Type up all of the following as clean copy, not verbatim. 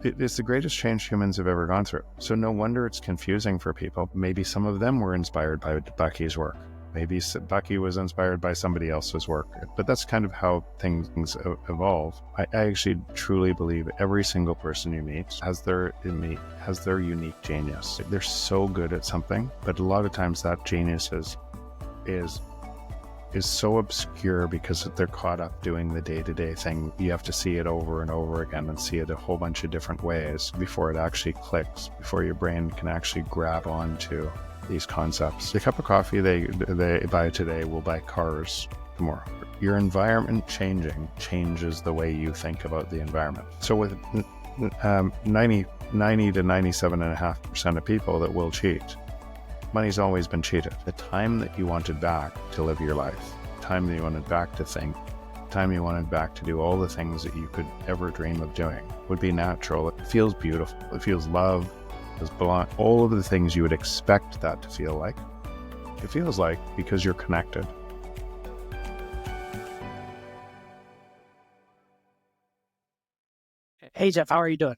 It's the greatest change humans have ever gone through. So no wonder it's confusing for people. Maybe some of them were inspired by Bucky's work. Maybe Bucky was inspired by somebody else's work, but that's kind of how things evolve. I actually truly believe every single person you meet has their unique genius. They're so good at something, but a lot of times that genius is so obscure because they're caught up doing the day-to-day thing. You have to see it over and over again and see it a whole bunch of different ways before it actually clicks, before your brain can actually grab onto these concepts. The cup of coffee they buy today will buy cars tomorrow. Your environment changes the way you think about the environment. So with 90 to 97.5% of people that will cheat, money's always been cheated. The time that you wanted back to live your life, the time that you wanted back to think, the time you wanted back to do all the things that you could ever dream of doing would be natural. It feels beautiful. It feels love. Belong, all of the things you would expect that to feel like. It feels like because you're connected. Hey, Jeff, how are you doing?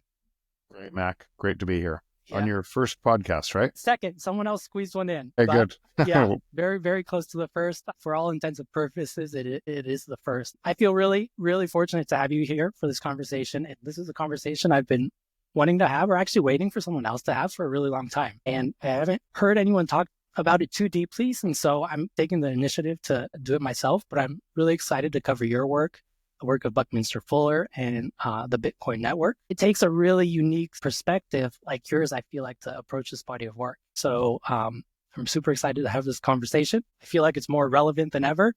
Great, Mac. Great to be here. Yeah. On your first podcast, right? Second, someone else squeezed one in. Hey, good. Yeah, very, very close to the first. For all intents and purposes, it is the first. I feel really, really fortunate to have you here for this conversation. And this is a conversation I've been wanting to have, or actually waiting for someone else to have for a really long time. And I haven't heard anyone talk about it too deeply. And so I'm taking the initiative to do it myself, but I'm really excited to cover your work, the work of Buckminster Fuller and the Bitcoin network. It takes a really unique perspective like yours, I feel like, to approach this body of work. So I'm super excited to have this conversation. I feel like it's more relevant than ever.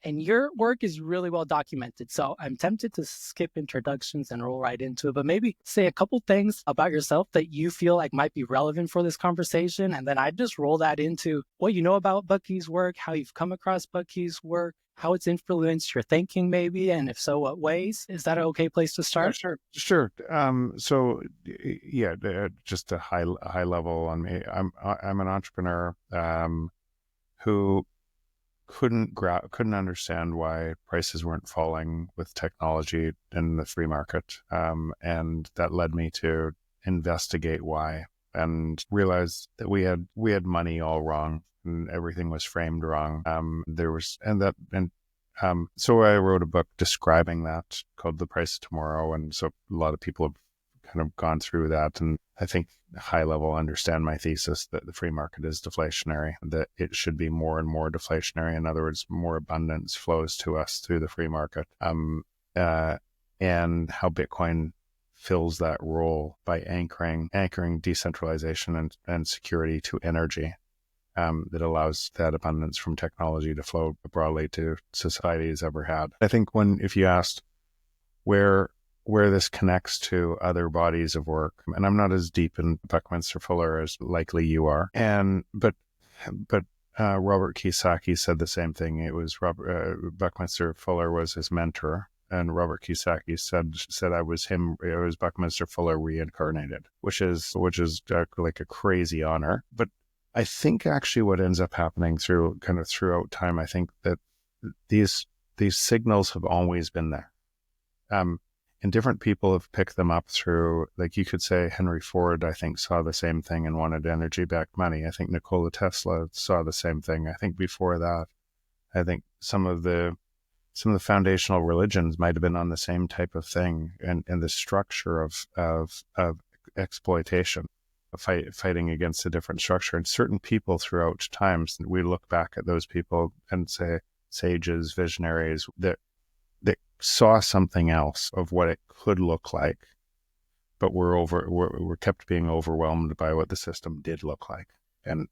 And your work is really well documented. So I'm tempted to skip introductions and roll right into it, but maybe say a couple things about yourself that you feel like might be relevant for this conversation. And then I just roll that into what you know about Bucky's work, how you've come across Bucky's work, how it's influenced your thinking maybe, and if so, what ways? Is that an okay place to start? Yeah, sure. So yeah, just a high level on me. I'm an entrepreneur who couldn't understand why prices weren't falling with technology in the free market. And that led me to investigate why and realize that we had money all wrong and everything was framed wrong. So I wrote a book describing that called The Price of Tomorrow. And so a lot of people have kind of gone through that. And I think high level understand my thesis that the free market is deflationary, that it should be more and more deflationary. In other words, more abundance flows to us through the free market. And how Bitcoin fills that role by anchoring decentralization and security to energy. That allows that abundance from technology to flow broadly to society has ever had. I think if you asked where this connects to other bodies of work, and I'm not as deep in Buckminster Fuller as likely you are, but Robert Kiyosaki said the same thing. It was Buckminster Fuller was his mentor, and Robert Kiyosaki said I was him. It was Buckminster Fuller reincarnated, which is like a crazy honor. But I think actually what ends up happening throughout time, I think that these signals have always been there. And different people have picked them up through, like you could say Henry Ford, I think, saw the same thing and wanted energy-backed money. I think Nikola Tesla saw the same thing. I think before that, I think some of the foundational religions might have been on the same type of thing, and the structure of exploitation, fighting against a different structure. And certain people throughout times, we look back at those people and say sages, visionaries, that saw something else of what it could look like, but we're kept being overwhelmed by what the system did look like, and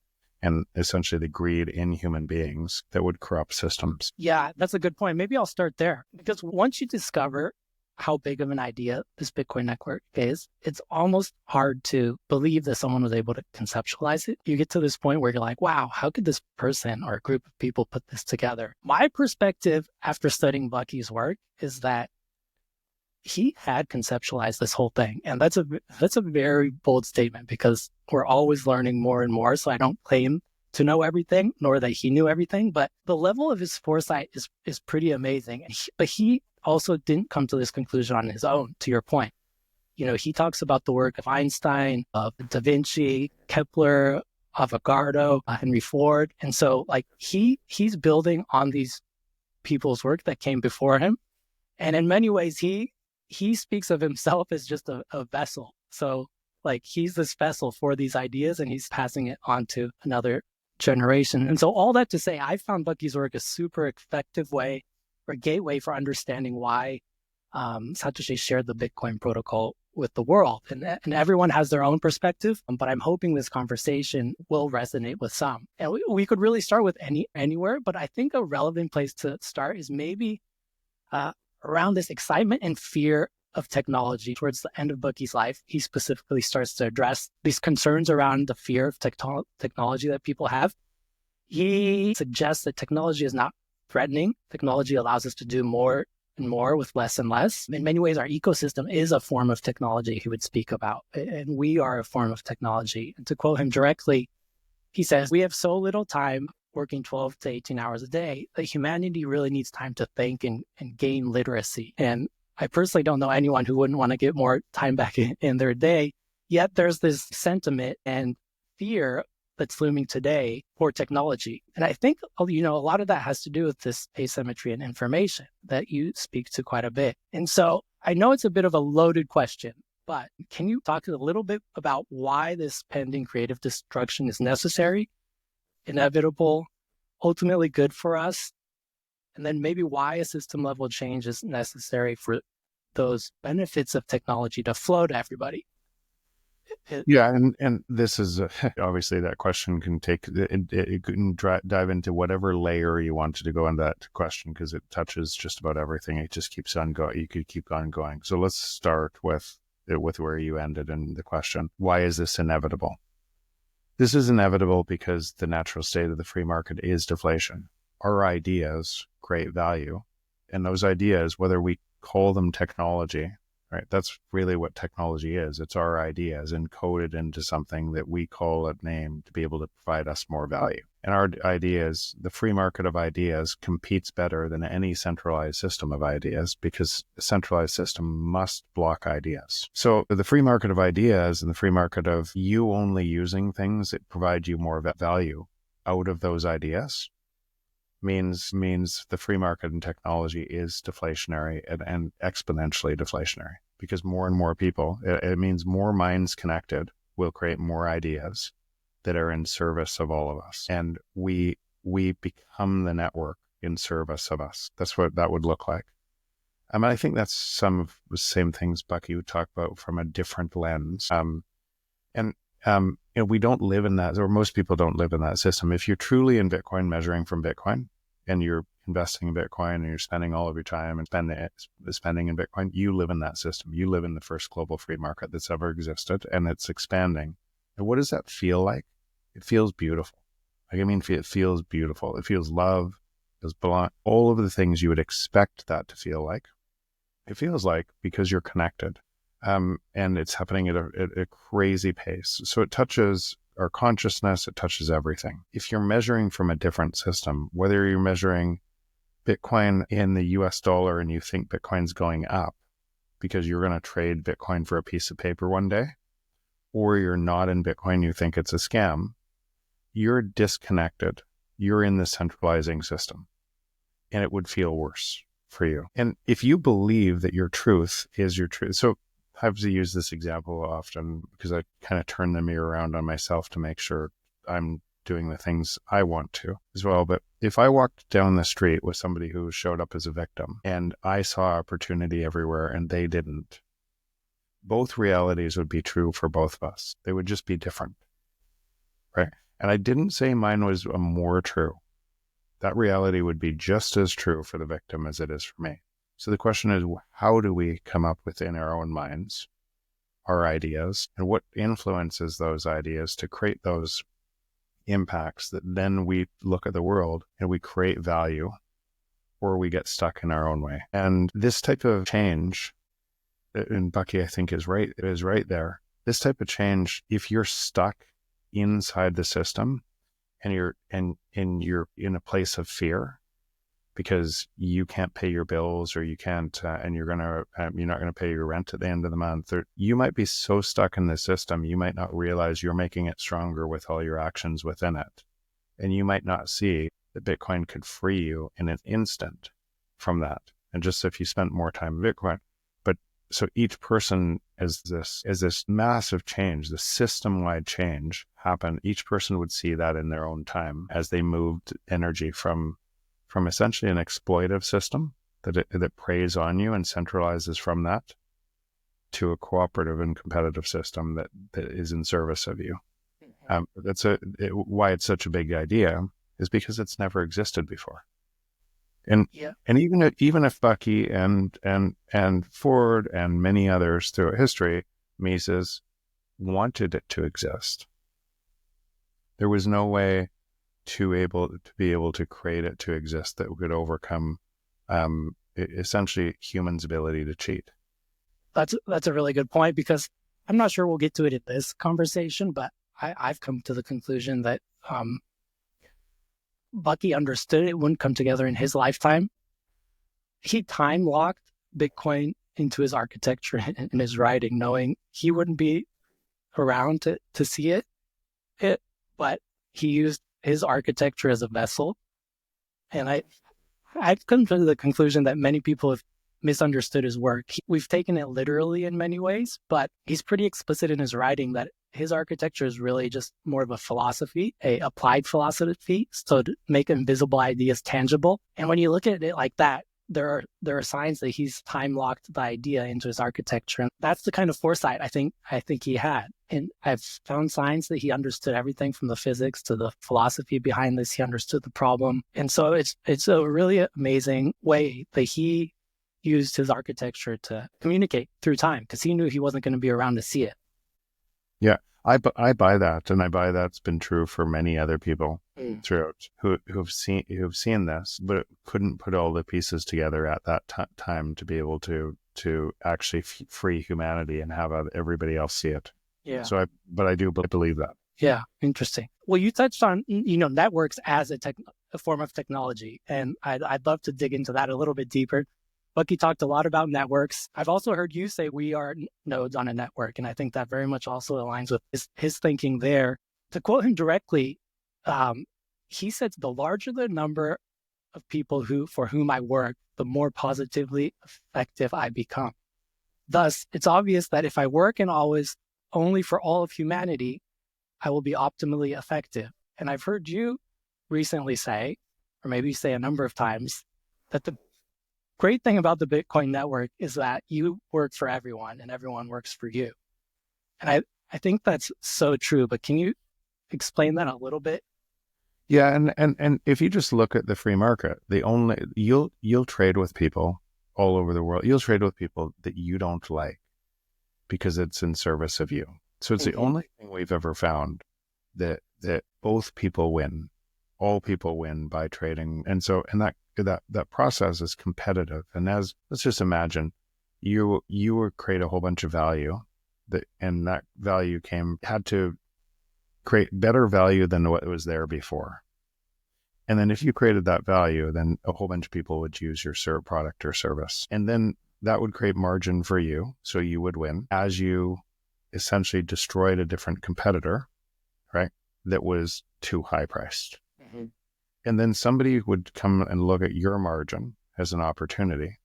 essentially the greed in human beings that would corrupt systems. Yeah, that's a good point. Maybe I'll start there, because once you discover how big of an idea this Bitcoin network is, it's almost hard to believe that someone was able to conceptualize it. You get to this point where you're like, wow, how could this person or a group of people put this together? My perspective after studying Bucky's work is that he had conceptualized this whole thing. And that's a very bold statement, because we're always learning more and more. So I don't claim to know everything, nor that he knew everything, but the level of his foresight is pretty amazing. But he also didn't come to this conclusion on his own, to your point. he talks about the work of Einstein, of Da Vinci, Kepler, Avogadro, Henry Ford. And so like he's building on these people's work that came before him. And in many ways, he speaks of himself as just a vessel. So like he's this vessel for these ideas and he's passing it on to another generation. And so all that to say, I found Bucky's work a super effective way or gateway for understanding why Satoshi shared the Bitcoin protocol with the world. And everyone has their own perspective, but I'm hoping this conversation will resonate with some. And we could really start with anywhere, but I think a relevant place to start is maybe around this excitement and fear of technology. Towards the end of Bucky's life, he specifically starts to address these concerns around the fear of technology that people have. He suggests that technology is not threatening. Technology allows us to do more and more with less and less. In many ways, our ecosystem is a form of technology he would speak about, and we are a form of technology. And to quote him directly, he says, "We have so little time working 12 to 18 hours a day that humanity really needs time to think and gain literacy." And I personally don't know anyone who wouldn't want to get more time back in their day. Yet there's this sentiment and fear that's looming today for technology. And I think, a lot of that has to do with this asymmetry in information that you speak to quite a bit. And so I know it's a bit of a loaded question, but can you talk a little bit about why this pending creative destruction is necessary, inevitable, ultimately good for us, and then maybe why a system level change is necessary for those benefits of technology to flow to everybody? Yeah, and this is obviously that question can take it can dive into whatever layer you wanted to go in that question, because it touches just about everything. It just keeps on going. You could keep on going. So let's start with where you ended in the question. Why is this inevitable? This is inevitable because the natural state of the free market is deflation. Our ideas create value, and those ideas, whether we call them technology, right? That's really what technology is. It's our ideas encoded into something that we call a name to be able to provide us more value. And our ideas, the free market of ideas, competes better than any centralized system of ideas, because a centralized system must block ideas. So the free market of ideas and the free market of you only using things that provide you more value out of those ideas means the free market in technology is deflationary and exponentially deflationary, because more and more people, it means more minds connected will create more ideas that are in service of all of us. And we become the network in service of us. That's what that would look like. I think that's some of the same things Bucky would talk about from a different lens. We don't live in that, or most people don't live in that system. If you're truly in Bitcoin, measuring from Bitcoin, and you're investing in Bitcoin and you're spending all of your time and spending in Bitcoin, you live in that system. You live in the first global free market that's ever existed, and it's expanding. And what does that feel like? It feels beautiful. It feels beautiful. It feels love, it feels belong, all of the things you would expect that to feel like. It feels like, because you're connected. And it's happening at a crazy pace. So it touches our consciousness, it touches everything. If you're measuring from a different system, whether you're measuring Bitcoin in the US dollar and you think Bitcoin's going up because you're going to trade Bitcoin for a piece of paper one day, or you're not in Bitcoin, you think it's a scam, you're disconnected. You're in the centralizing system, and it would feel worse for you. And if you believe that your truth is your truth, so I have to use this example often because I kind of turn the mirror around on myself to make sure I'm doing the things I want to as well. But if I walked down the street with somebody who showed up as a victim and I saw opportunity everywhere and they didn't, both realities would be true for both of us. They would just be different, right? And I didn't say mine was more true. That reality would be just as true for the victim as it is for me. So the question is, how do we come up within our own minds, our ideas, and what influences those ideas to create those impacts that then we look at the world and we create value, or we get stuck in our own way? And this type of change, and Bucky, I think, is right there. This type of change, if you're stuck inside the system and you're in a place of fear, because you can't pay your bills, or you can't, and you're not going to pay your rent at the end of the month. Or you might be so stuck in the system, you might not realize you're making it stronger with all your actions within it. And you might not see that Bitcoin could free you in an instant from that. And just if you spent more time in Bitcoin. But so each person, as this massive change, the system-wide change happen, each person would see that in their own time as they moved energy from essentially an exploitive system that preys on you and centralizes from that, to a cooperative and competitive system that is in service of you. Why it's such a big idea is because it's never existed before. And even if Bucky and Ford and many others throughout history, Mises, wanted it to exist, there was no way to be able to create it to exist that would overcome essentially humans' ability to cheat. That's a really good point, because I'm not sure we'll get to it in this conversation, but I've come to the conclusion that Bucky understood it wouldn't come together in his lifetime. He time locked Bitcoin into his architecture and his writing, knowing he wouldn't be around to see it, but he used his architecture as a vessel. And I've come to the conclusion that many people have misunderstood his work. We've taken it literally in many ways, but he's pretty explicit in his writing that his architecture is really just more of a philosophy, a applied philosophy, so to make invisible ideas tangible. And when you look at it like that, there are signs that he's time locked the idea into his architecture, and that's the kind of foresight I think he had. And I've found signs that he understood everything from the physics to the philosophy behind this. He understood the problem, and so it's a really amazing way that he used his architecture to communicate through time, because he knew he wasn't going to be around to see it. Yeah, I buy that, and I buy that's been true for many other people throughout who've seen this, but couldn't put all the pieces together at that time to be able to actually free humanity and have everybody else see it. Yeah. So I do believe that. Yeah, interesting. Well, you touched on networks as a form of technology, and I'd love to dig into that a little bit deeper. Bucky talked a lot about networks. I've also heard you say we are nodes on a network, and I think that very much also aligns with his thinking there. To quote him directly, he said, "The larger the number of people for whom I work, the more positively effective I become. Thus, it's obvious that if I work and always only for all of humanity, I will be optimally effective." And I've heard you recently say, or maybe say a number of times, that the great thing about the Bitcoin network is that you work for everyone and everyone works for you. And I think that's so true, but can you explain that a little bit? Yeah, and if you just look at the free market, you'll trade with people all over the world. You'll trade with people that you don't like because it's in service of you. So it's the only thing we've ever found that both people win. All people win by trading. And so that process is competitive. And let's just imagine you would create a whole bunch of value and that value had to create better value than what was there before. And then if you created that value, then a whole bunch of people would use your product or service. And then that would create margin for you. So you would win as you essentially destroyed a different competitor, right? That was too high priced. Mm-hmm. And then somebody would come and look at your margin as an opportunity,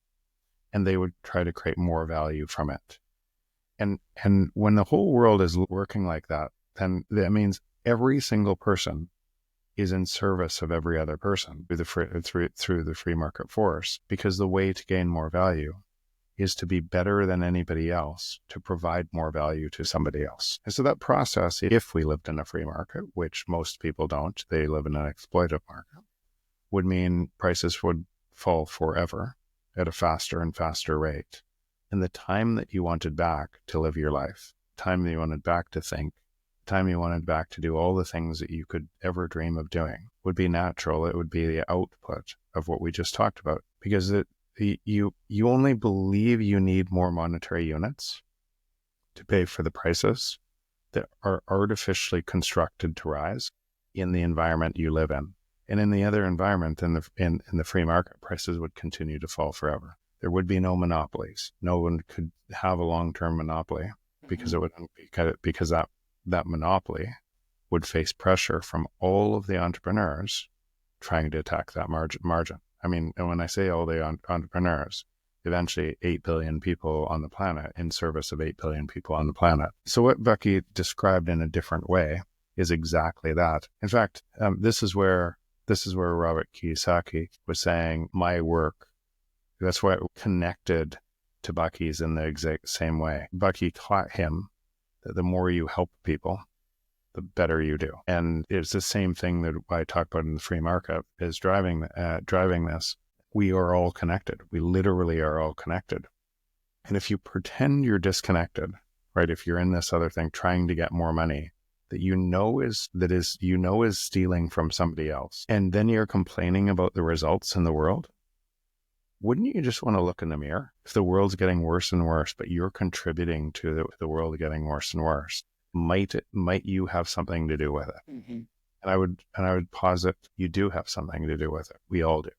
and they would try to create more value from it. And when the whole world is working like that, then that means every single person is in service of every other person through the free market force, because the way to gain more value is to be better than anybody else, to provide more value to somebody else. And so that process, if we lived in a free market, which most people don't, they live in an exploitive market, would mean prices would fall forever at a faster and faster rate. And the time that you wanted back to live your life, time that you wanted back to think, time you wanted back to do all the things that you could ever dream of doing would be natural. It would be the output of what we just talked about, because you only believe you need more monetary units to pay for the prices that are artificially constructed to rise in the environment you live in. And in the other environment, in the free market, prices would continue to fall forever. There would be no monopolies. No one could have a long-term monopoly because it would because that monopoly would face pressure from all of the entrepreneurs trying to attack that margin. I mean, and when I say all the entrepreneurs, eventually 8 billion people on the planet, in service of 8 billion people on the planet. So what Bucky described in a different way is exactly that. In fact, this is where Robert Kiyosaki was saying my work, that's why it connected to Bucky's in the exact same way. Bucky taught him that the more you help people, the better you do. And it's the same thing that I talk about in the free market is driving this. We are all connected. We literally are all connected. And if you pretend you're disconnected, right? If you're in this other thing, trying to get more money that is stealing from somebody else, and then you're complaining about the results in the world, wouldn't you just want to look in the mirror? If the world's getting worse and worse, but you're contributing to the world getting worse and worse, might you have something to do with it? Mm-hmm. And I would posit you do have something to do with it. We all do.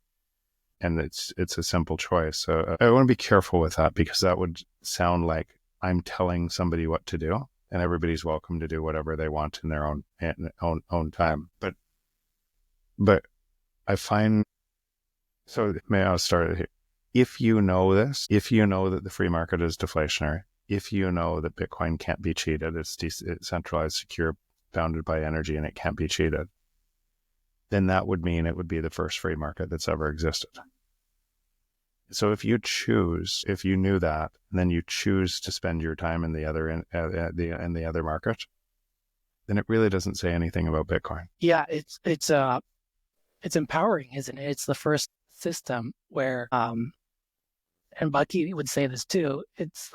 And it's a simple choice. So I want to be careful with that, because that would sound like I'm telling somebody what to do, and everybody's welcome to do whatever they want in their own time. But I find, so may I start it here. If you know this, if you know that the free market is deflationary, if you know that Bitcoin can't be cheated, it's decentralized, secure, bounded by energy, and it can't be cheated, then that would mean it would be the first free market that's ever existed. So if you knew that, and then you choose to spend your time in the other market, then it really doesn't say anything about Bitcoin. Yeah, it's empowering, isn't it? It's the first system where, and Bucky would say this too, it's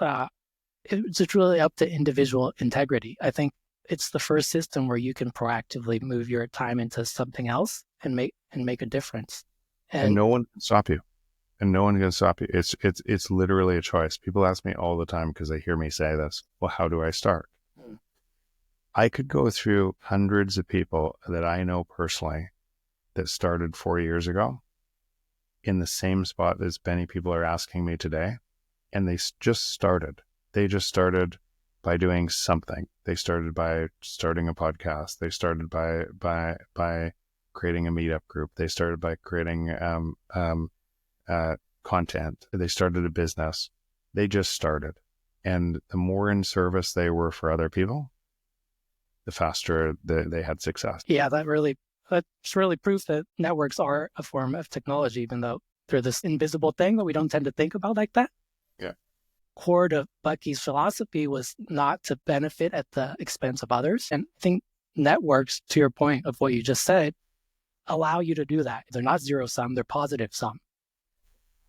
really up to individual integrity. I think it's the first system where you can proactively move your time into something else and make a difference. And no one can stop you. And no one can stop you. It's literally a choice. People ask me all the time, because they hear me say this, well, how do I start? I could go through hundreds of people that I know personally that started 4 years ago in the same spot as many people are asking me today. And they just started. They just started by doing something. They started by starting a podcast. They started by creating a meetup group. They started by creating content. They started a business. They just started. And the more in service they were for other people, the faster they had success. Yeah, that's really proof that networks are a form of technology, even though they're this invisible thing that we don't tend to think about like that. Yeah. Core to Bucky's philosophy was not to benefit at the expense of others. And I think networks, to your point of what you just said, allow you to do that. They're not zero sum, they're positive sum.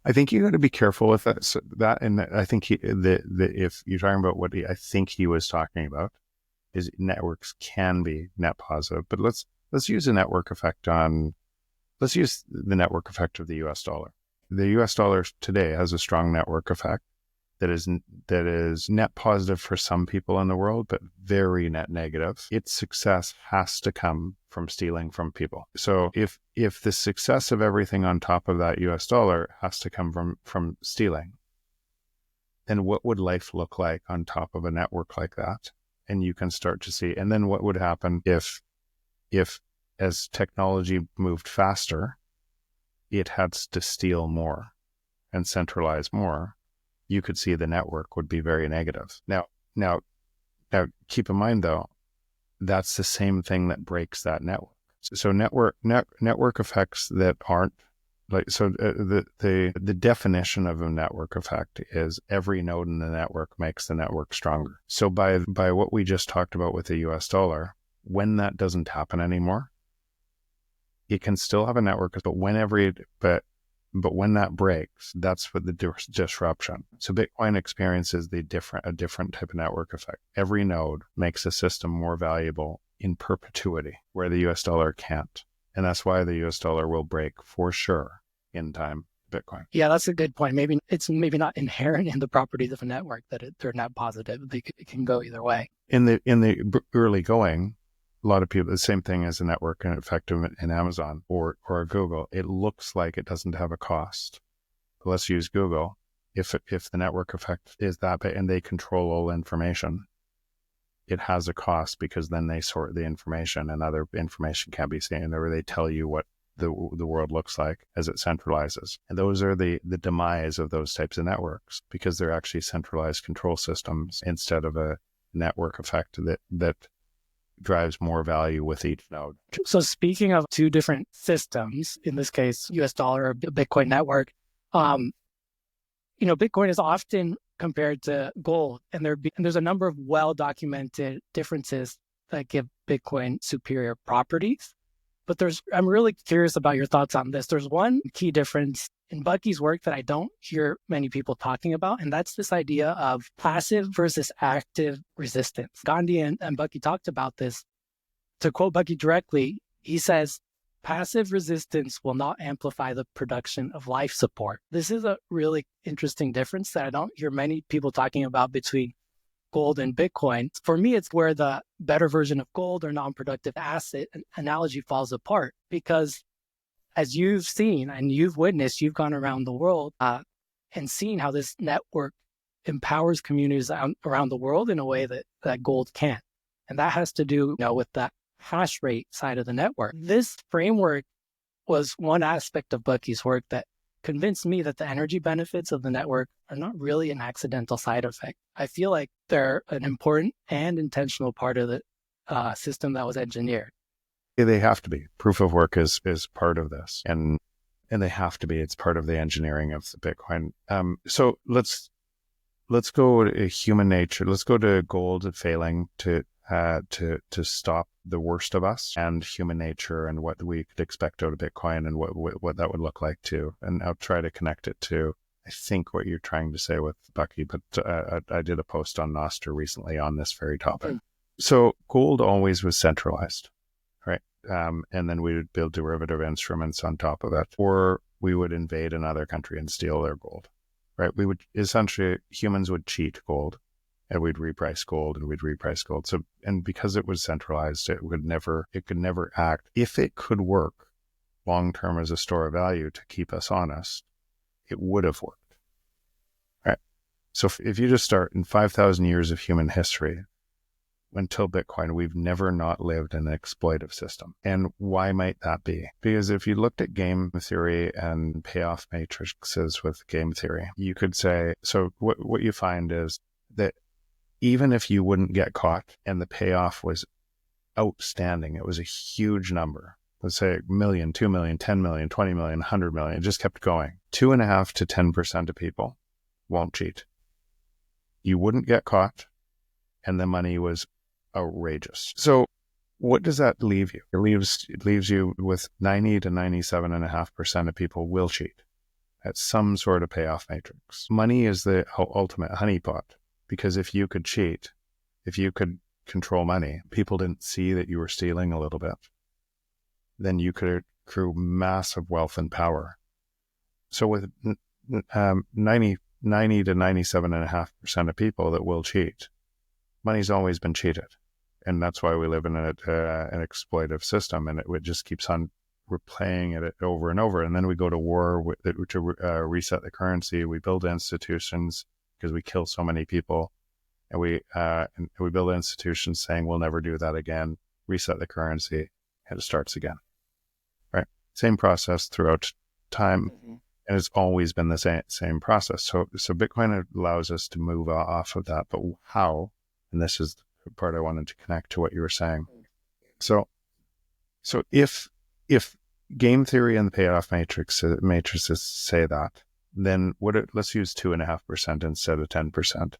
I think you got to be careful with that. So that, and I think if you're talking about what I think he was talking about, is networks can be net positive. But let's use a network effect let's use the network effect of the US dollar. The US dollar today has a strong network effect that is net positive for some people in the world, but very net negative. Its success has to come from stealing from people. So if the success of everything on top of that US dollar has to come from stealing, then what would life look like on top of a network like that? And you can start to see, and then what would happen if as technology moved faster, it had to steal more and centralize more, you could see the network would be very negative. Now keep in mind though, that's the same thing that breaks that network. So network effects that aren't like, so the definition of a network effect is every node in the network makes the network stronger. So by what we just talked about with the US dollar, when that doesn't happen anymore, it can still have a network, but when that breaks, that's what the disruption. So Bitcoin experiences a different type of network effect. Every node makes a system more valuable in perpetuity, where the US dollar can't. And that's why the US dollar will break for sure in time Bitcoin. Yeah, that's a good point. Maybe it's not inherent in the properties of a network that they're net positive. It can go either way. In the early going, a lot of people, the same thing as a network effect in Amazon or Google. It looks like it doesn't have a cost. But let's use Google. If the network effect is that big and they control all information, it has a cost because then they sort the information and other information can be seen, or they tell you what the world looks like as it centralizes. And those are the demise of those types of networks, because they're actually centralized control systems instead of a network effect that drives more value with each node. So speaking of two different systems, in this case, US dollar or Bitcoin network, Bitcoin is often compared to gold, and there's a number of well-documented differences that give Bitcoin superior properties. But I'm really curious about your thoughts on this. There's one key difference in Bucky's work that I don't hear many people talking about, and that's this idea of passive versus active resistance. Gandhi and Bucky talked about this. To quote Bucky directly, he says, "Passive resistance will not amplify the production of life support." This is a really interesting difference that I don't hear many people talking about between gold and Bitcoin. For me, it's where the better version of gold or non-productive asset analogy falls apart, because as you've seen and you've witnessed, you've gone around the world and seen how this network empowers communities around the world in a way that gold can't. And that has to do with that hash rate side of the network. This framework was one aspect of Bucky's work that convinced me that the energy benefits of the network are not really an accidental side effect. I feel like they're an important and intentional part of the system that was engineered. Yeah, they have to be. Proof of work is part of this, and they have to be. It's part of the engineering of the Bitcoin. So let's go to human nature. Let's go to gold failing to stop the worst of us, and human nature, and what we could expect out of Bitcoin, and what that would look like too. And I'll try to connect it to, I think, what you're trying to say with Bucky. But I did a post on Nostr recently on this very topic. So gold always was centralized, right? And then we would build derivative instruments on top of it, or we would invade another country and steal their gold, right? We would essentially, humans would cheat gold, and we'd reprice gold, and we'd reprice gold. So, and because it was centralized, it could never act. If it could work long-term as a store of value to keep us honest, it would have worked, right? So if you just start in 5,000 years of human history, until Bitcoin, we've never not lived in an exploitive system. And why might that be? Because if you looked at game theory and payoff matrices with game theory, you could say, so what you find is that even if you wouldn't get caught and the payoff was outstanding, it was a huge number. Let's say 1 million, 2 million, 10 million, 20 million, 100 million. It just kept going. 2.5 to 10% of people won't cheat. You wouldn't get caught, and the money was outrageous. So what does that leave you? It leaves you with 90 to 97.5% of people will cheat at some sort of payoff matrix. Money is the ultimate honeypot, because if you could cheat, if you could control money, people didn't see that you were stealing a little bit, then you could accrue massive wealth and power. So with 90 to 97.5% of people that will cheat, money's always been cheated. And that's why we live in an exploitive system, and it just keeps on replaying it over and over. And then we go to war to reset the currency. We build institutions because we kill so many people, and we build institutions saying we'll never do that again. Reset the currency, and it starts again. Right? Same process throughout time, and it's always been the same process. So Bitcoin allows us to move off of that, but how? And this is the part I wanted to connect to what you were saying. So if game theory and the payoff matrices say that, then let's use 2.5% instead of 10%.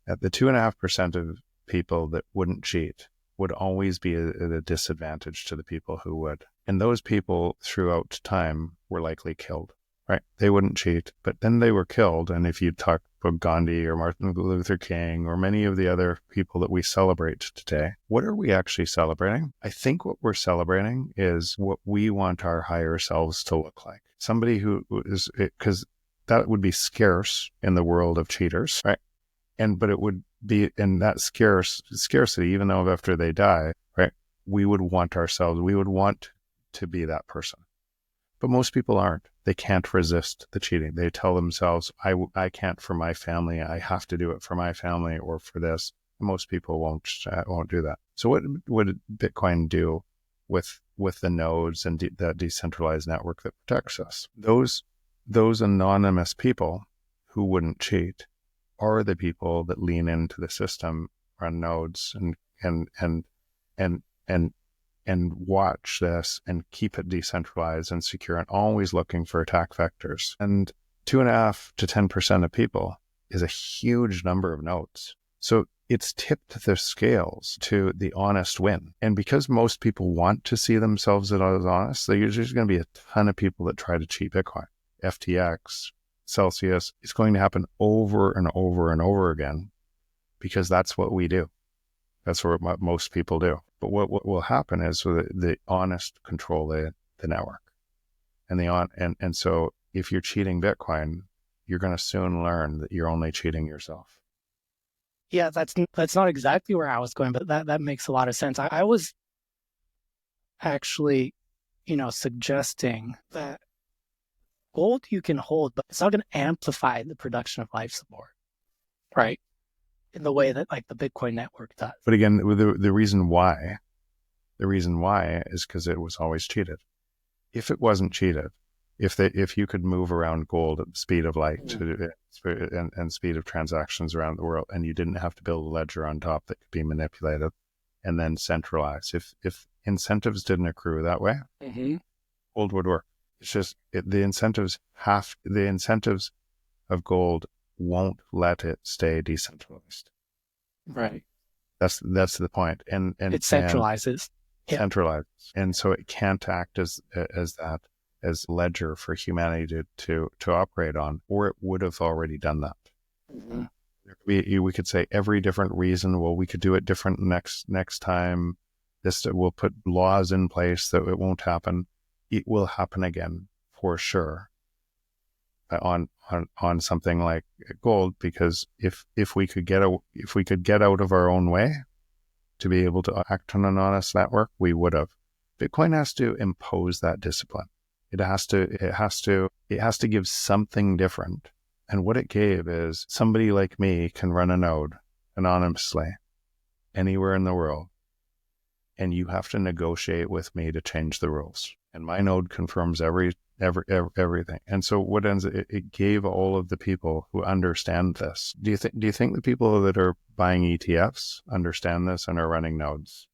At the 2.5% of people that wouldn't cheat would always be at a disadvantage to the people who would. And those people throughout time were likely killed, right? They wouldn't cheat, but then they were killed. And if you talk about Gandhi or Martin Luther King or many of the other people that we celebrate today, what are we actually celebrating? I think what we're celebrating is what we want our higher selves to look like. Somebody who is, because that would be scarce in the world of cheaters, right? But it would be in that scarcity, even though after they die, right? we would want to be that person. But most people aren't. They can't resist the cheating. They tell themselves, I can't for my family. I have to do it for my family or for this. Most people won't do that. So what would Bitcoin do with the nodes and that decentralized network that protects us? Those anonymous people who wouldn't cheat are the people that lean into the system, run nodes, and watch this and keep it decentralized and secure and always looking for attack vectors. And 2.5 to 10% of people is a huge number of nodes. So it's tipped the scales to the honest win. And because most people want to see themselves as honest, there's going to be a ton of people that try to cheat Bitcoin. FTX, Celsius, it's going to happen over and over and over again because that's what we do. That's what most people do. But what will happen is the honest control the network. And so if you're cheating Bitcoin, you're going to soon learn that you're only cheating yourself. Yeah, that's not exactly where I was going, but that makes a lot of sense. I was actually, suggesting that gold you can hold, but it's not going to amplify the production of life support, right? In the way that like the Bitcoin network does. But again, the reason why is because it was always cheated. If it wasn't cheated, if you could move around gold at the speed of light and speed of transactions around the world, and you didn't have to build a ledger on top that could be manipulated and then centralized. If incentives didn't accrue that way, gold would work. It's just the incentives of gold won't let it stay decentralized. Right. That's the point. And it centralizes. Centralized. And so it can't act as ledger for humanity to operate on, or it would have already done that. Mm-hmm. We could say every different reason. Well, we could do it different next time. We'll put laws in place that it won't happen. It will happen again for sure. On something like gold, because if we could get out of our own way to be able to act on an honest network, we would have. Bitcoin has to impose that discipline. It has to give something different. And what it gave is somebody like me can run a node anonymously anywhere in the world, and you have to negotiate with me to change the rules. And my node confirms everything. And so what it gave all of the people who understand this. Do you think the people that are buying ETFs understand this and are running nodes?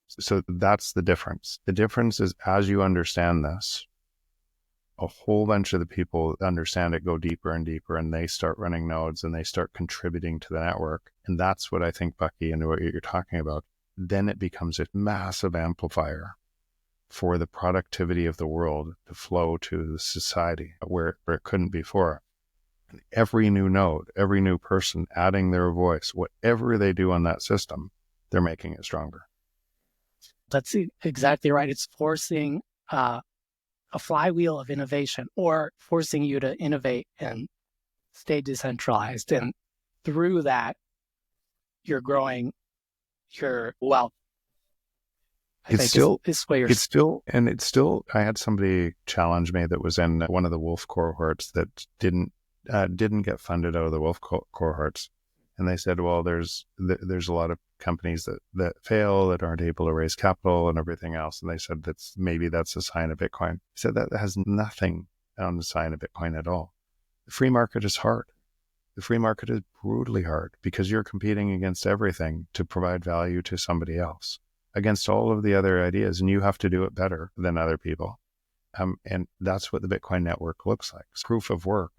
So that's the difference. The difference is, as you understand this, a whole bunch of the people that understand it go deeper and deeper, and they start running nodes and they start contributing to the network. And that's what I think, Bucky, and what you're talking about. Then it becomes a massive amplifier for the productivity of the world to flow to the society where it couldn't before. And every new node, every new person adding their voice, whatever they do on that system, they're making it stronger. That's exactly right. It's forcing a flywheel of innovation, or forcing you to innovate and stay decentralized. And through that, you're growing your wealth. I had somebody challenge me that was in one of the Wolf cohorts that didn't get funded out of the Wolf cohorts. And they said, well, there's a lot of companies that fail, that aren't able to raise capital and everything else. And they said that's a sign of Bitcoin. I said that has nothing on the sign of Bitcoin at all. The free market is hard. The free market is brutally hard because you're competing against everything to provide value to somebody else, against all of the other ideas, and you have to do it better than other people. And that's what the Bitcoin network looks like. Proof of work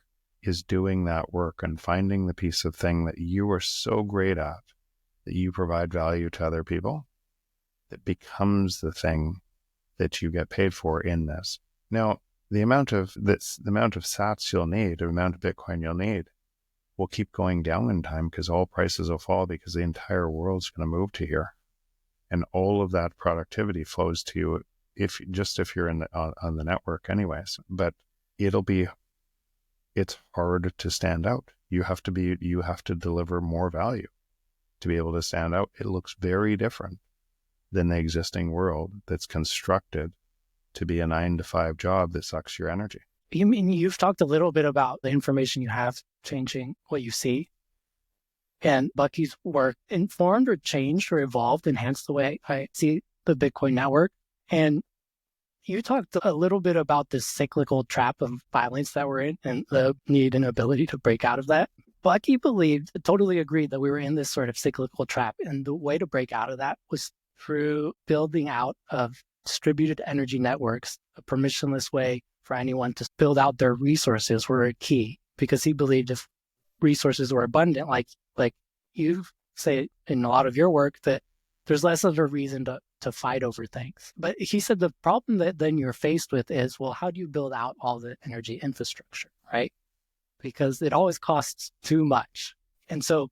is doing that work and finding the piece of thing that you are so great at, that you provide value to other people, that becomes the thing that you get paid for in this. Now, the amount of sats you'll need, the amount of Bitcoin you'll need, will keep going down in time because all prices will fall because the entire world's going to move to here. And all of that productivity flows to you if you're on the network anyways. But it's hard to stand out. You have to deliver more value to be able to stand out. It looks very different than the existing world that's constructed to be a 9 to 5 job that sucks your energy. You mean you've talked a little bit about the information you have changing what you see? And Bucky's work informed or changed or evolved, enhanced the way I see the Bitcoin network. And you talked a little bit about this cyclical trap of violence that we're in and the need and ability to break out of that. Bucky totally agreed that we were in this sort of cyclical trap. And the way to break out of that was through building out of distributed energy networks, a permissionless way for anyone to build out their resources were a key, because he believed if resources were abundant, like you say in a lot of your work, that there's less of a reason to fight over things. But he said the problem that then you're faced with is, well, how do you build out all the energy infrastructure, right? Because it always costs too much. And so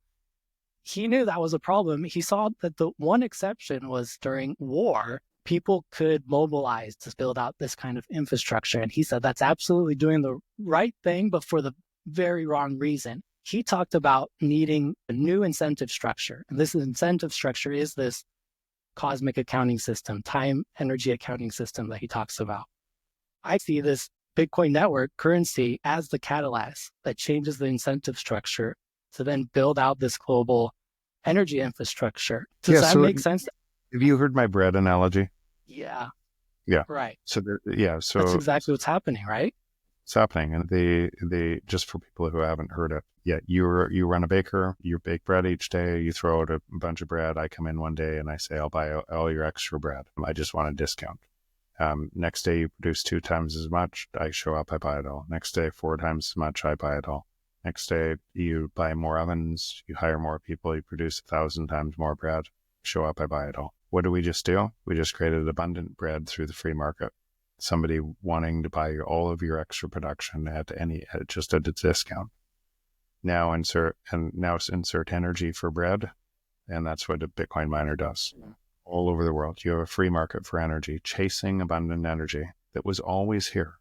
he knew that was a problem. He saw that the one exception was during war, people could mobilize to build out this kind of infrastructure. And he said that's absolutely doing the right thing, but for the very wrong reason. He talked about needing a new incentive structure. And this incentive structure is this cosmic accounting system, time energy accounting system that he talks about. I see this Bitcoin network currency as the catalyst that changes the incentive structure to then build out this global energy infrastructure. Does that make sense? Have you heard my bread analogy? Yeah. Yeah. Right. So that's exactly what's happening, right? It's happening. And the just for people who haven't heard it, you run a baker, you bake bread each day, you throw out a bunch of bread. I come in one day and I say, I'll buy all your extra bread. I just want a discount. Next day you produce 2 times as much. I show up, I buy it all. Next day, 4 times as much, I buy it all. Next day you buy more ovens, you hire more people, you produce 1,000 times more bread. Show up, I buy it all. What do? We just created abundant bread through the free market. Somebody wanting to buy all of your extra production at just at a discount. Now insert energy for bread, and that's what a Bitcoin miner does. All over the world, you have a free market for energy, chasing abundant energy that was always here.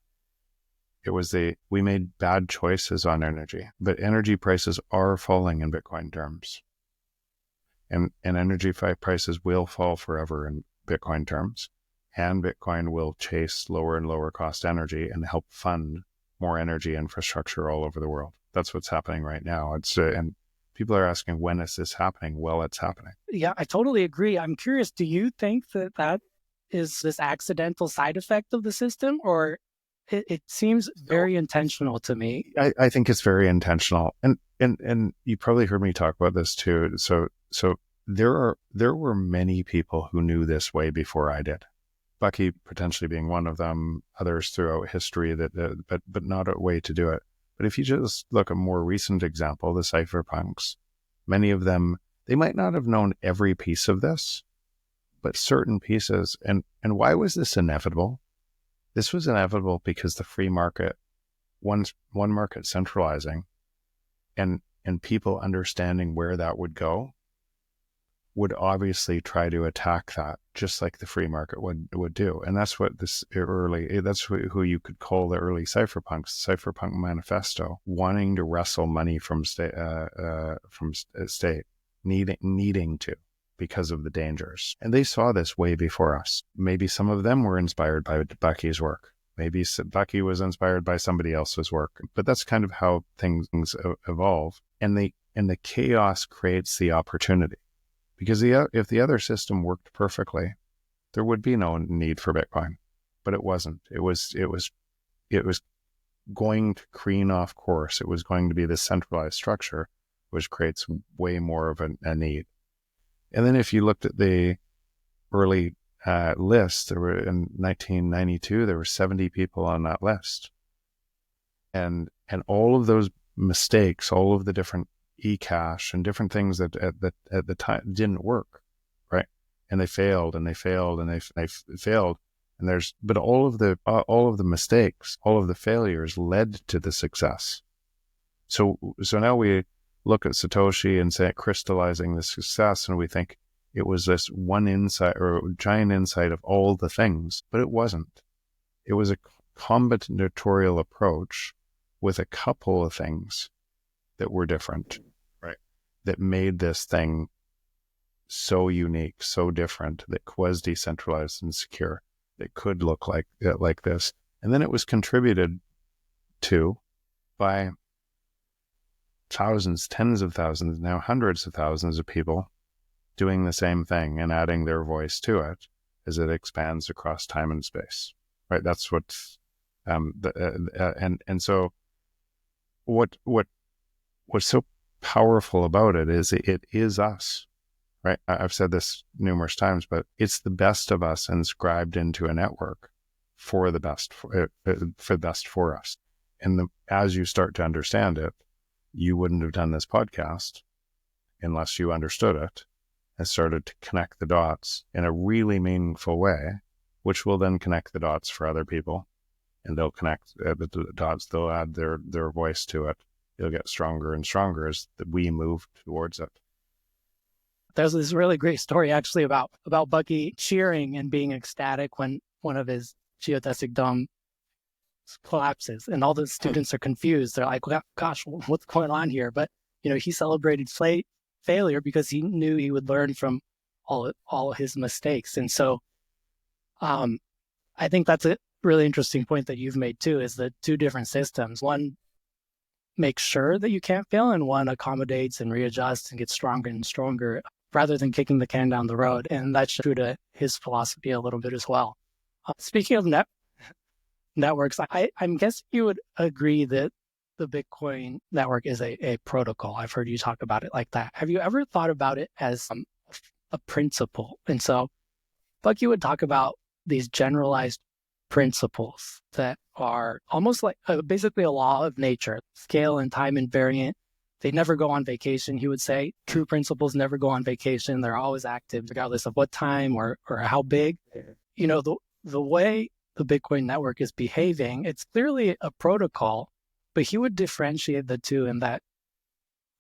We made bad choices on energy, but energy prices are falling in Bitcoin terms. And energy prices will fall forever in Bitcoin terms. And Bitcoin will chase lower and lower cost energy and help fund more energy infrastructure all over the world. That's what's happening right now. And people are asking, when is this happening? Well, it's happening. Yeah, I totally agree. I'm curious, do you think that is this accidental side effect of the system, or it seems very intentional to me? I think it's very intentional. And you probably heard me talk about this too. So there were many people who knew this way before I did. Bucky potentially being one of them, others throughout history but not a way to do it. But if you just look at a more recent example, the cypherpunks, many of them, they might not have known every piece of this, but certain pieces. And why was this inevitable? This was inevitable because the free market, one market centralizing, and people understanding where that would go, would obviously try to attack that, just like the free market would do. And that's what who you could call the early cypherpunks, the Cypherpunk Manifesto, wanting to wrestle money from state, needing to, because of the dangers. And they saw this way before us. Maybe some of them were inspired by Bucky's work. Maybe Bucky was inspired by somebody else's work. But that's kind of how things evolve. And the chaos creates the opportunity. Because if the other system worked perfectly, there would be no need for Bitcoin. But it wasn't. It was going to careen off course. It was going to be this centralized structure, which creates way more of a need. And then if you looked at the early list, there were in 1992, there were 70 people on that list. And all of those mistakes, all of the different eCash and different things that at the time didn't work, right? And they failed and they failed and they failed. And but all of the mistakes, all of the failures led to the success. So now we look at Satoshi and say crystallizing the success, and we think it was this one insight or giant insight of all the things, but it wasn't. It was a combinatorial approach with a couple of things that were different, right? That made this thing so unique, so different, that was decentralized and secure, that could look like this. And then it was contributed to by thousands, tens of thousands, now hundreds of thousands of people doing the same thing and adding their voice to it as it expands across time and space. Right? That's what's and so what's so powerful about it is us. Right? I've said this numerous times, but it's the best of us inscribed into a network for the best for us. And as you start to understand it, you wouldn't have done this podcast unless you understood it and started to connect the dots in a really meaningful way, which will then connect the dots for other people, and they'll connect the dots. They'll add their voice to it. It'll get stronger and stronger as we move towards it. There's this really great story actually about Bucky cheering and being ecstatic when one of his geodesic dome collapses, and all the students are confused. They're like, well, gosh, what's going on here? But, he celebrated failure because he knew he would learn from all his mistakes. And so I think that's a really interesting point that you've made too, is the two different systems. One makes sure that you can't fail, and one accommodates and readjusts and gets stronger and stronger rather than kicking the can down the road. And that's true to his philosophy a little bit as well. Speaking of networks, I'm guessing you would agree that the Bitcoin network is a protocol. I've heard you talk about it like that. Have you ever thought about it as a principle? And so Bucky would talk about these generalized principles that are almost like basically a law of nature, scale and time invariant. They never go on vacation, he would say. True principles never go on vacation. They're always active, regardless of what time or how big. The way the Bitcoin network is behaving, it's clearly a protocol, but he would differentiate the two in that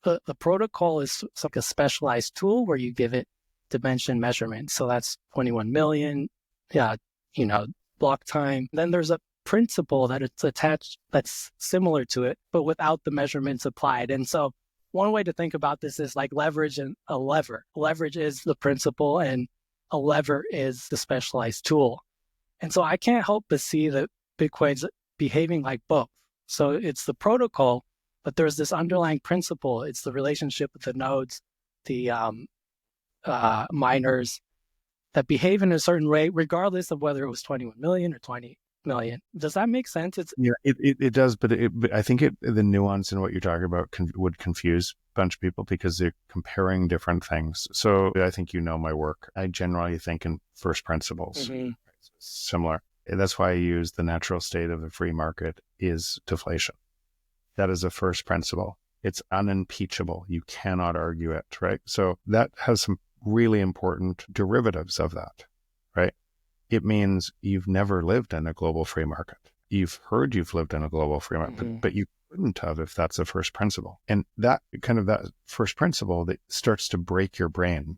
the protocol is like a specialized tool where you give it dimension measurement. So that's 21 million, block time. Then there's a principle that it's attached that's similar to it, but without the measurements applied. And so one way to think about this is like leverage and a lever. Leverage is the principle and a lever is the specialized tool. And so I can't help but see that Bitcoin's behaving like both. So it's the protocol, but there's this underlying principle. It's the relationship with the nodes, the miners that behave in a certain way, regardless of whether it was 21 million or 20 million. Does that make sense? It does, but I think the nuance in what you're talking about would confuse a bunch of people because they're comparing different things. So I think my work. I generally think in first principles. Mm-hmm. Similar. That's why I use the natural state of the free market is deflation. That is a first principle. It's unimpeachable. You cannot argue it, right? So that has some really important derivatives of that, right? It means you've never lived in a global free market. You've heard you've lived in a global free market, mm-hmm. but you couldn't have if that's a first principle. And that first principle that starts to break your brain,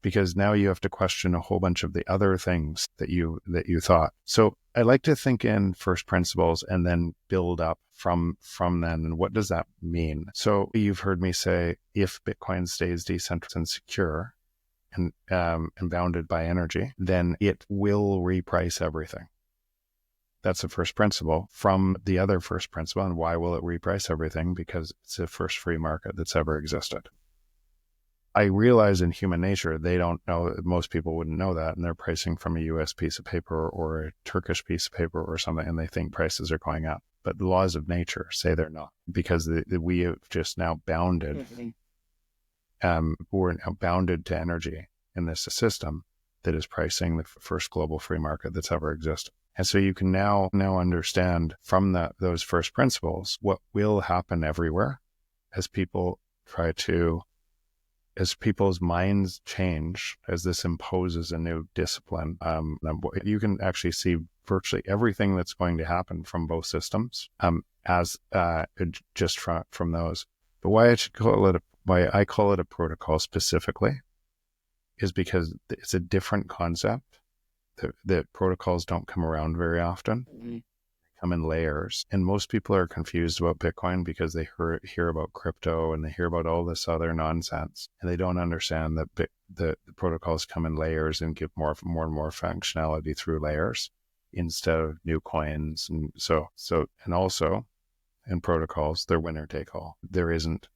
because now you have to question a whole bunch of the other things that you thought. So I like to think in first principles and then build up from then. And what does that mean? So you've heard me say, if Bitcoin stays decentralized and secure and bounded by energy, then it will reprice everything. That's the first principle from the other first principle. And why will it reprice everything? Because it's the first free market that's ever existed. I realize in human nature, they don't know, most people wouldn't know that, and they're pricing from a US piece of paper or a Turkish piece of paper or something, and they think prices are going up. But the laws of nature say they're not, because we have just now bounded, mm-hmm. We're now bounded to energy in this system that is pricing the first global free market that's ever existed. And so you can now understand from those first principles what will happen everywhere as people's minds change, as this imposes a new discipline. You can actually see virtually everything that's going to happen from both systems just from those. But why I call it a protocol specifically is because it's a different concept. The protocols don't come around very often. Mm-hmm. Come in layers, and most people are confused about Bitcoin because they hear about crypto and they hear about all this other nonsense, and they don't understand that the protocols come in layers and give more and more functionality through layers instead of new coins. And and also in protocols, they're winner take all. There isn't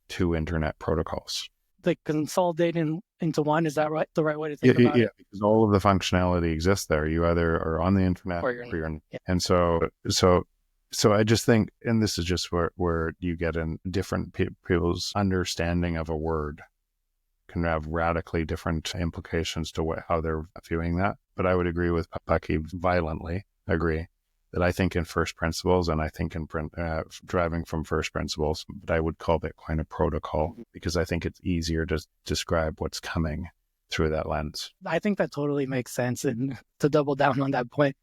two internet protocols. Like consolidating into one, is that right? The right way to think about it? Yeah, because all of the functionality exists there. You either are on the internet or you're yeah. And so I just think, and this is just where you get in different people's understanding of a word can have radically different implications to how they're viewing that. But I would agree with Bucky, violently agree, that I think in first principles, and I think in driving from first principles, but I would call Bitcoin a protocol because I think it's easier to describe what's coming through that lens. I think that totally makes sense. And to double down on that point,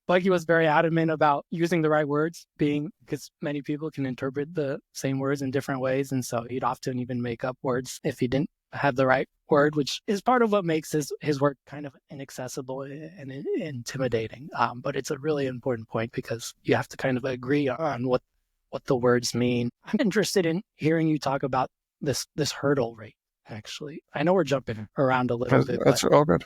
Bucky was very adamant about using the right words, because many people can interpret the same words in different ways. And so he'd often even make up words if he didn't have the right word, which is part of what makes his work kind of inaccessible and intimidating. But it's a really important point because you have to kind of agree on what the words mean. I'm interested in hearing you talk about this hurdle rate, actually. I know we're jumping around a little bit. That's all good.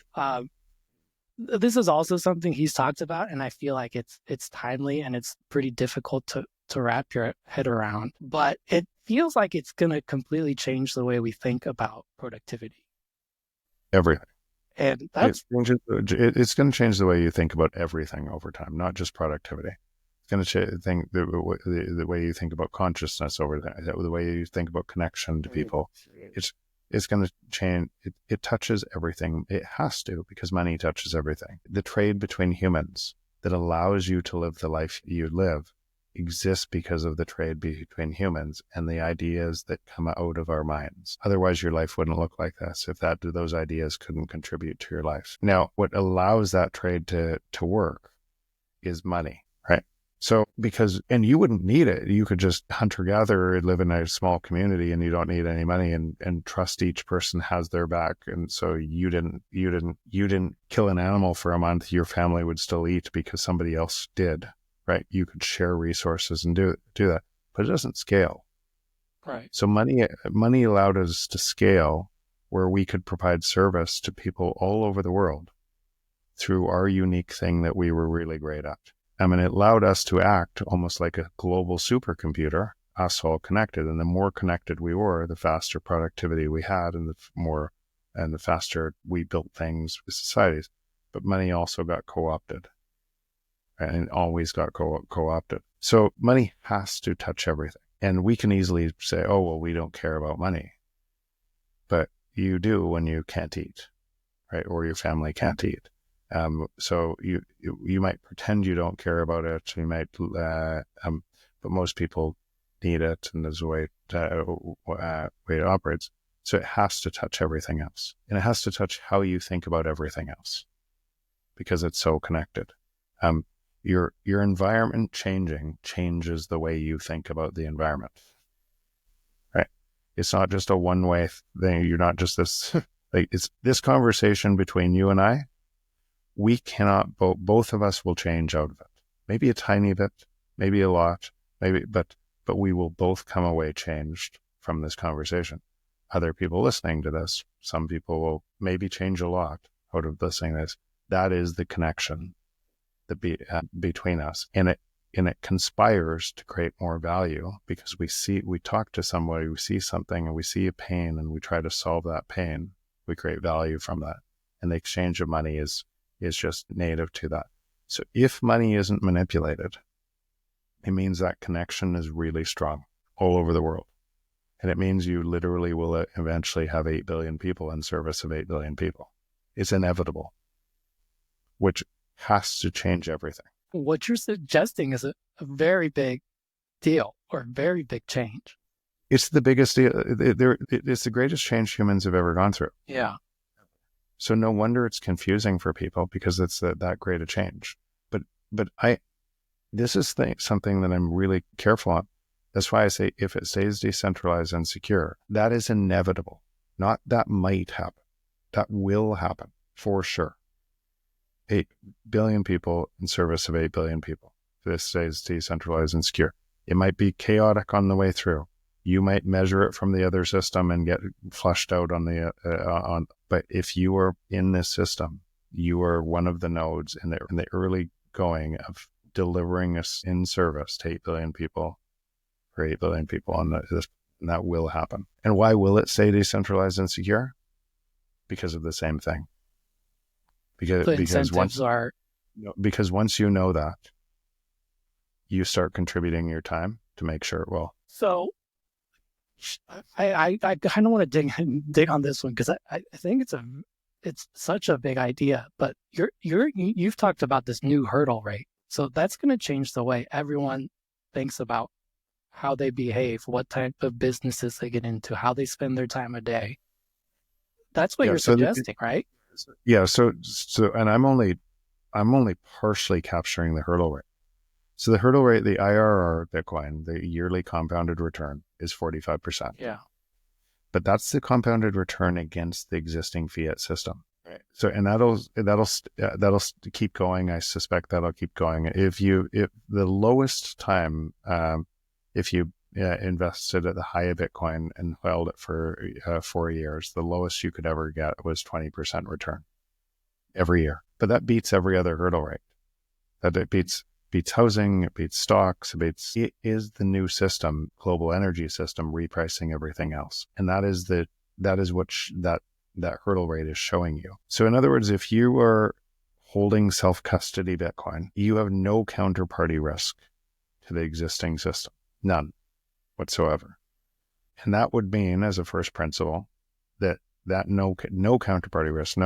This is also something he's talked about, and I feel like it's timely and it's pretty difficult to wrap your head around. But it feels like it's going to completely change the way we think about productivity. Everything. And that's it's going to change the way you think about everything over time, not just productivity. It's going to change the way you think about consciousness over time, the way you think about connection to people. It's going to change. It touches everything. It has to, because money touches everything. The trade between humans that allows you to live the life you live exists because of the trade between humans and the ideas that come out of our minds. Otherwise, your life wouldn't look like this if those ideas couldn't contribute to your life. Now, what allows that trade to work is money, right? So and you wouldn't need it. You could just hunter-gatherer, live in a small community, and you don't need any money, and trust each person has their back. And so you didn't kill an animal for a month. Your family would still eat because somebody else did, right? You could share resources and do that, but it doesn't scale. Right. So money allowed us to scale where we could provide service to people all over the world through our unique thing that we were really great at. It allowed us to act almost like a global supercomputer, us all connected. And the more connected we were, the faster productivity we had, and the faster we built things with societies. But money also got co-opted, and always got co-opted. So money has to touch everything. And we can easily say, oh, well, we don't care about money. But you do when you can't eat, right? Or your family can't eat. So you might pretend you don't care about it. You might, but most people need it, and there's a way it operates. So it has to touch everything else, and it has to touch how you think about everything else, because it's so connected. Your environment changes the way you think about the environment, right? It's not just a one-way thing. You're not just this. It's this conversation between you and I. We cannot, both of us will change out of it. Maybe a tiny bit, maybe a lot, but we will both come away changed from this conversation. Other people listening to this, some people will maybe change a lot out of listening to this. That is the connection between us. And it conspires to create more value, because we talk to somebody, we see something, and we see a pain, and we try to solve that pain. We create value from that. And the exchange of money is just native to that. So if money isn't manipulated, it means that connection is really strong all over the world. And it means you literally will eventually have 8 billion people in service of 8 billion people. It's inevitable, which has to change everything. What you're suggesting is a very big deal, or a very big change. It's the biggest deal. It's the greatest change humans have ever gone through. Yeah. So no wonder it's confusing for people, because it's that great a change. But this is something that I'm really careful on. That's why I say, if it stays decentralized and secure, that is inevitable. Not that might happen. That will happen for sure. 8 billion people in service of 8 billion people. If this stays decentralized and secure, it might be chaotic on the way through. You might measure it from the other system and get flushed out on the but if you are in this system, you are one of the nodes in the early going of delivering us in service to 8 billion people for 8 billion people, and that will happen. And why will it stay decentralized and secure? Because of the same thing. Because once you know that, you start contributing your time to make sure it will. So I kind of want to dig on this one, because I think it's such a big idea. But you've talked about this new hurdle rate, so that's going to change the way everyone thinks about how they behave, what type of businesses they get into, how they spend their time a day. That's what you're suggesting, right? Yeah. So, and I'm only partially capturing the hurdle rate. So the hurdle rate, the IRR Bitcoin, the yearly compounded return, is 45%. Yeah. But that's the compounded return against the existing fiat system. Right. So, and that'll keep going. I suspect that'll keep going. If the lowest time, if you invested at the high of Bitcoin and held it for 4 years, the lowest you could ever get was 20% return every year. But that beats every other hurdle rate. It beats housing, it beats stocks, it is the new system, global energy system, repricing everything else. And that is what that hurdle rate is showing you. So in other words, if you are holding self-custody Bitcoin, you have no counterparty risk to the existing system, none whatsoever. And that would mean, as a first principle, that no counterparty risk,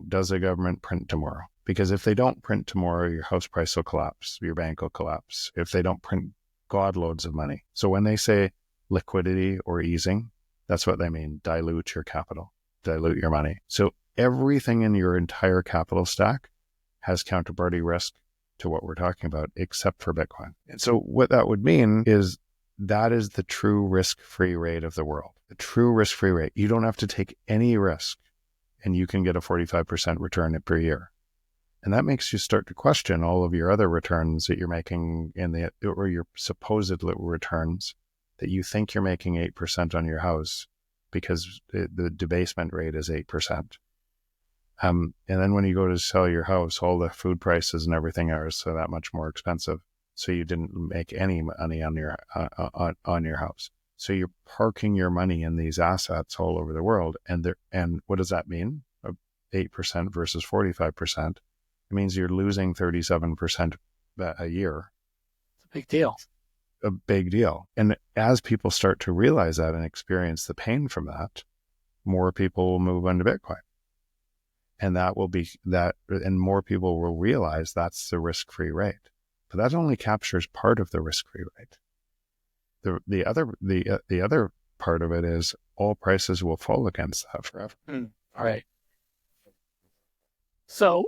does the government print tomorrow? Because if they don't print tomorrow, your house price will collapse, your bank will collapse. If they don't print God loads of money. So when they say liquidity or easing, that's what they mean. Dilute your capital, dilute your money. So everything in your entire capital stack has counterparty risk to what we're talking about, except for Bitcoin. And so what that would mean is that is the true risk-free rate of the world. The true risk-free rate. You don't have to take any risk, and you can get a 45% return per year. And that makes you start to question all of your other returns that you're making or your supposed returns that you think you're making 8% on your house because the debasement rate is 8%. And then when you go to sell your house, all the food prices and everything are so that much more expensive. So you didn't make any money on your house. So you're parking your money in these assets all over the world. And what does that mean? 8% versus 45%. It means you're losing 37% a year. It's a big deal. A big deal. And as people start to realize that and experience the pain from that, more people will move into Bitcoin. And and more people will realize that's the risk-free rate. But that only captures part of the risk-free rate. The other part of it is all prices will fall against that forever. All right. So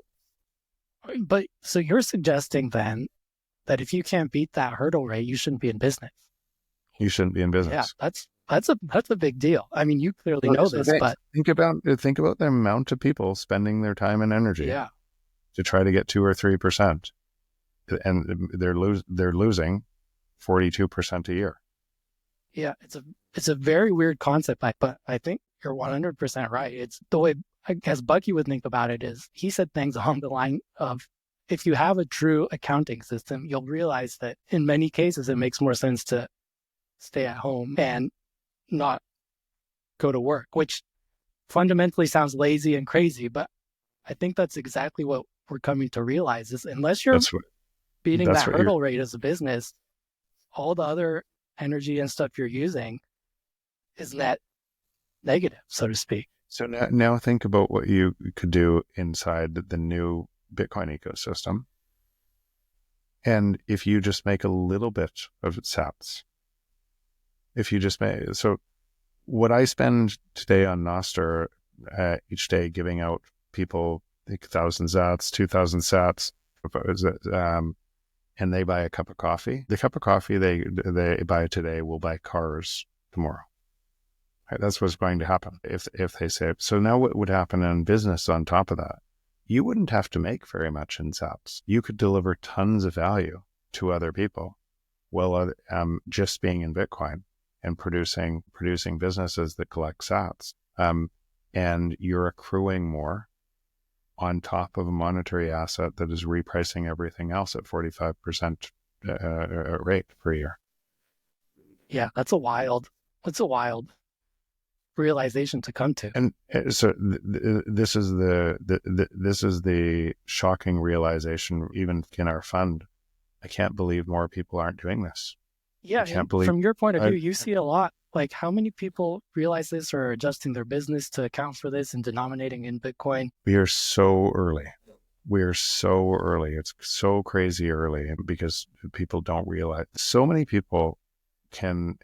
you're suggesting then that if you can't beat that hurdle rate, you shouldn't be in business. You shouldn't be in business. Yeah, that's a big deal. I mean, you clearly know this, but think about the amount of people spending their time and energy to try to get 2 or 3%, and they're losing 42% a year. Yeah, it's a very weird concept, but I think you're 100% right. It's the way, I guess, Bucky would think about it is he said things along the line of, if you have a true accounting system, you'll realize that in many cases, it makes more sense to stay at home and not go to work, which fundamentally sounds lazy and crazy. But I think that's exactly what we're coming to realize is unless you're beating that hurdle rate as a business, all the other energy and stuff you're using is net negative, so to speak. So now think about what you could do inside the new Bitcoin ecosystem. And if you just make a little bit of sats, so what I spend today on Nostr each day giving out people 1,000 sats, 2,000 sats, and they buy a cup of coffee. The cup of coffee they buy today will buy cars tomorrow. Right? That's what's going to happen if they save. So now what would happen in business on top of that? You wouldn't have to make very much in sats. You could deliver tons of value to other people while just being in Bitcoin. and producing businesses that collect sats. And you're accruing more on top of a monetary asset that is repricing everything else at 45% rate per year. Yeah, that's a wild realization to come to. And so this is the shocking realization, even in our fund. I can't believe more people aren't doing this. Yeah, I can't believe. From your point of view, you see a lot. Like, how many people realize this or are adjusting their business to account for this and denominating in Bitcoin? We are so early. It's so crazy early because people don't realize. So many people can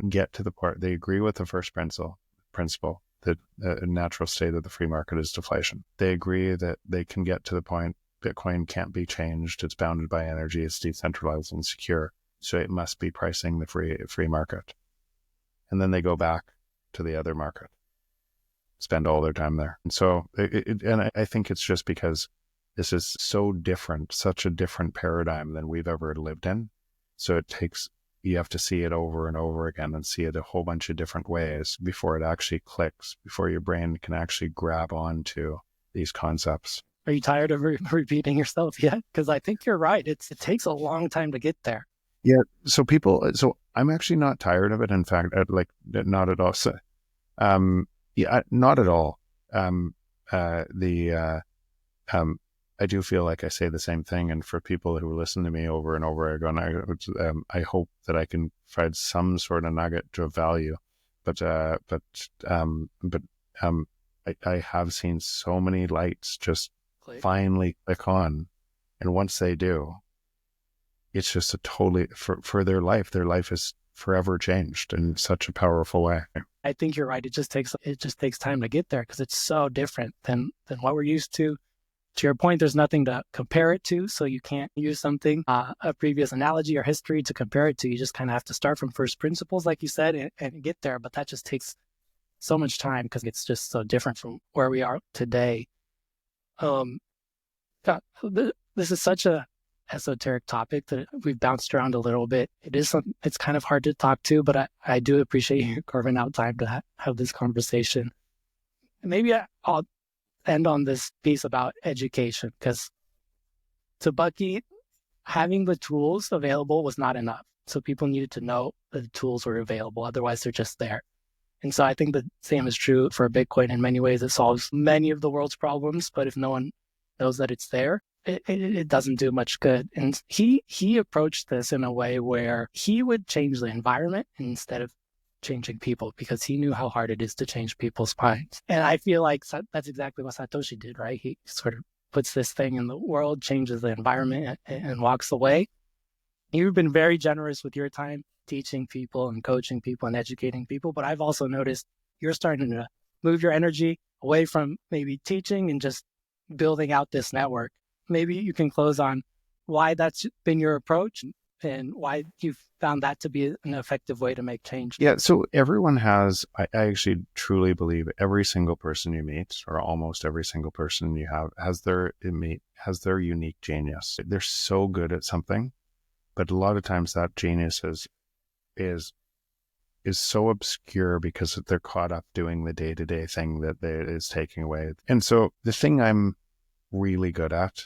get to the part they agree with the first principle that a natural state of the free market is deflation. They agree that they can get to the point Bitcoin can't be changed. It's bounded by energy. It's decentralized and secure. So it must be pricing the free market. And then they go back to the other market, spend all their time there. And so, I think it's just because this is so different, such a different paradigm than we've ever lived in. So you have to see it over and over again and see it a whole bunch of different ways before it actually clicks, before your brain can actually grab onto these concepts. Are you tired of repeating yourself yet? Because I think you're right. It takes a long time to get there. Yeah. So I'm actually not tired of it. In fact, not at all. So, not at all. I do feel like I say the same thing, and for people who listen to me over and over again, I hope that I can provide some sort of nugget of value. But I have seen so many lights just finally click on, and once they do, it's just a totally for their life. Their life is forever changed in such a powerful way. I think you're right. It just takes time to get there because it's so different than what we're used to. To your point, there's nothing to compare it to, so you can't use something, a previous analogy or history to compare it to. You just kind of have to start from first principles, like you said, and get there. But that just takes so much time because it's just so different from where we are today. This is such a esoteric topic that we've bounced around a little bit. It's kind of hard to talk to, but I do appreciate you carving out time to have this conversation. Maybe I'll end on this piece about education, because to Bucky, having the tools available was not enough. So people needed to know that the tools were available. Otherwise, they're just there. And so I think the same is true for Bitcoin. In many ways, it solves many of the world's problems. But if no one knows that it's there, it doesn't do much good. And he approached this in a way where he would change the environment instead of changing people, because he knew how hard it is to change people's minds. And I feel like that's exactly what Satoshi did, right? He sort of puts this thing in the world, changes the environment, and walks away. You've been very generous with your time teaching people and coaching people and educating people. But I've also noticed you're starting to move your energy away from maybe teaching and just building out this network. Maybe you can close on why that's been your approach and why you've found that to be an effective way to make change. Yeah, so everyone has, I actually truly believe every single person you meet, or almost every single person you have, has their unique genius. They're so good at something, but a lot of times that genius is so obscure because they're caught up doing the day-to-day thing that is taking away. And so the thing I'm really good at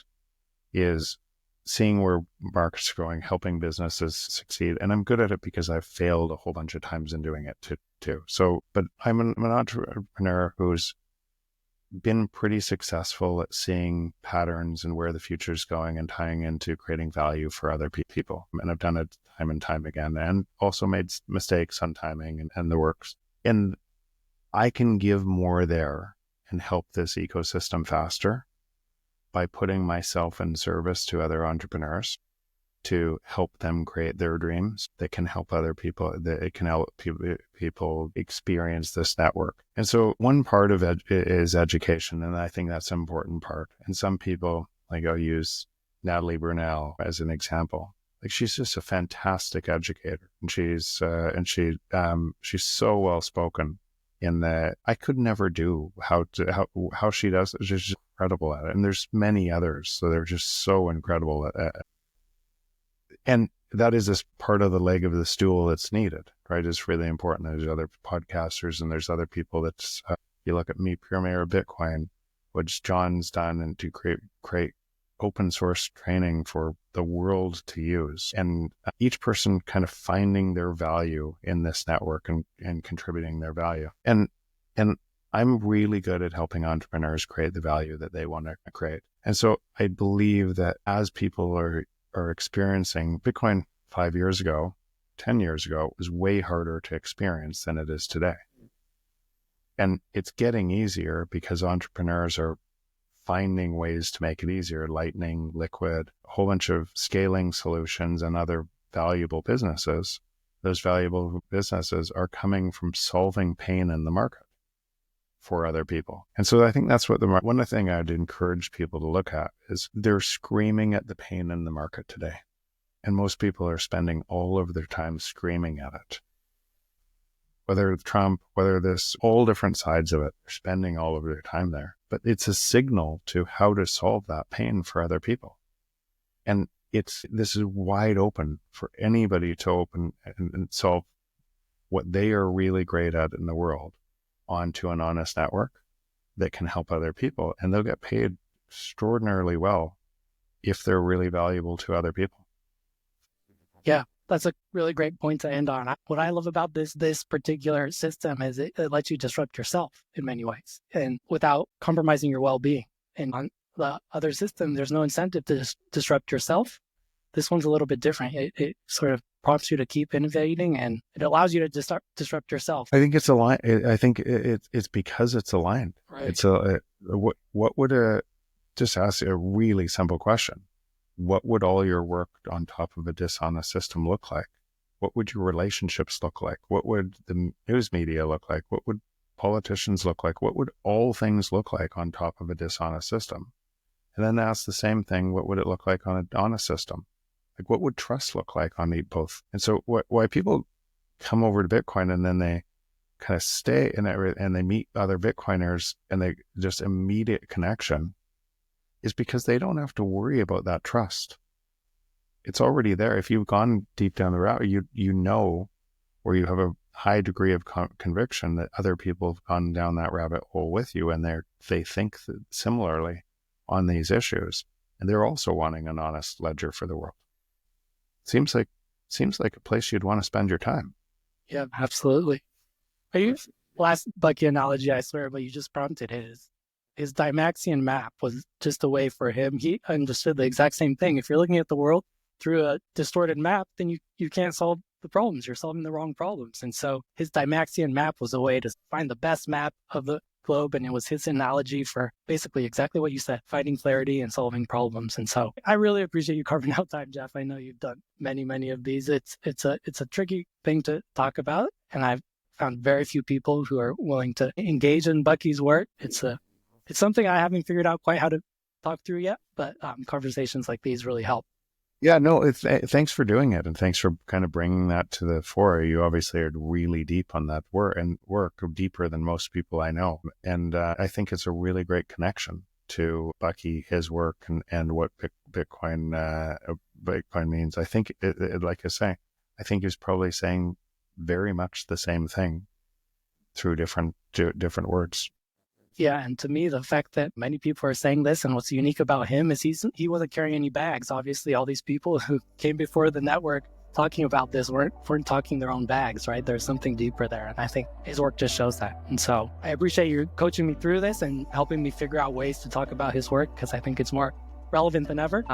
is seeing where markets are going, helping businesses succeed. And I'm good at it because I've failed a whole bunch of times in doing it too. So, but I'm an entrepreneur who's been pretty successful at seeing patterns and where the future is going and tying into creating value for other people. And I've done it time and time again, and also made mistakes on timing and the works. And I can give more there and help this ecosystem faster by putting myself in service to other entrepreneurs to help them create their dreams that can help other people, that it can help people experience this network. And so one part of it is education, and I think that's an important part. And some people, like I'll use Natalie Brunell as an example. Like, she's just a fantastic educator, and she's so well spoken in that I could never do how she does it. She's just incredible at it. And there's many others, so they're just so incredible at it. And that is this part of the leg of the stool that's needed, right? It's really important. There's other podcasters and there's other people that's, you look at me, Pure Mayor Bitcoin, which John's done, and to create open source training for the world to use, and each person kind of finding their value in this network and contributing their value. And I'm really good at helping entrepreneurs create the value that they want to create. And so I believe that as people are experiencing Bitcoin 5 years ago, 10 years ago, it was way harder to experience than it is today. And it's getting easier because entrepreneurs are finding ways to make it easier. Lightning, Liquid, a whole bunch of scaling solutions and other valuable businesses. Those valuable businesses are coming from solving pain in the market for other people. And so I think that's what one thing I'd encourage people to look at is they're screaming at the pain in the market today. And most people are spending all of their time screaming at it. Whether Trump, whether this, all different sides of it, they're spending all of their time there. But it's a signal to how to solve that pain for other people. And this is wide open for anybody to open and solve what they are really great at in the world onto an honest network that can help other people. And they'll get paid extraordinarily well if they're really valuable to other people. Yeah, that's a really great point to end on. What I love about this particular system is it lets you disrupt yourself in many ways and without compromising your well-being. And on the other system, there's no incentive to disrupt yourself. This one's a little bit different. It sort of prompts you to keep innovating, and it allows you to disrupt yourself. I think it's aligned. I think it's because it's aligned. Right. It's what would just ask a really simple question. What would all your work on top of a dishonest system look like? What would your relationships look like? What would the news media look like? What would politicians look like? What would all things look like on top of a dishonest system? And then ask the same thing, what would it look like on an honest system? Like, what would trust look like on both? And so why people come over to Bitcoin and then they kind of stay in it and they meet other Bitcoiners and they just immediate connection is because they don't have to worry about that trust. It's already there. If you've gone deep down the route, you know, or you have a high degree of conviction that other people have gone down that rabbit hole with you and they think similarly on these issues. And they're also wanting an honest ledger for the world. Seems like a place you'd want to spend your time. Yeah, absolutely. Last Bucky analogy, I swear, but you just prompted his Dymaxion map was just a way for him. He understood the exact same thing. If you're looking at the world through a distorted map, then you can't solve the problems. You're solving the wrong problems. And so his Dymaxion map was a way to find the best map of the globe. And it was his analogy for basically exactly what you said, finding clarity and solving problems. And so I really appreciate you carving out time, Jeff. I know you've done many of these. It's a tricky thing to talk about. And I've found very few people who are willing to engage in Bucky's work. It's something I haven't figured out quite how to talk through yet, but conversations like these really help. Yeah, no, thanks for doing it. And thanks for kind of bringing that to the fore. You obviously are really deep on that work deeper than most people I know. And I think it's a really great connection to Bucky, his work and what Bitcoin means. I think, like I say, I think he's probably saying very much the same thing through different words. Yeah, and to me, the fact that many people are saying this, and what's unique about him is he wasn't carrying any bags. Obviously, all these people who came before the network talking about this weren't talking their own bags, right? There's something deeper there, and I think his work just shows that. And so I appreciate you coaching me through this and helping me figure out ways to talk about his work, because I think it's more relevant than ever.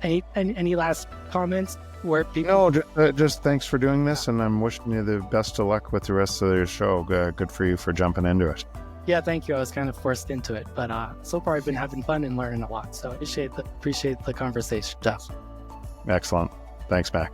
Any last comments? No, just thanks for doing this, and I'm wishing you the best of luck with the rest of your show. Good for you for jumping into it. Yeah, thank you. I was kind of forced into it, but so far I've been having fun and learning a lot. So appreciate the conversation, Jeff. Excellent. Thanks, Mac.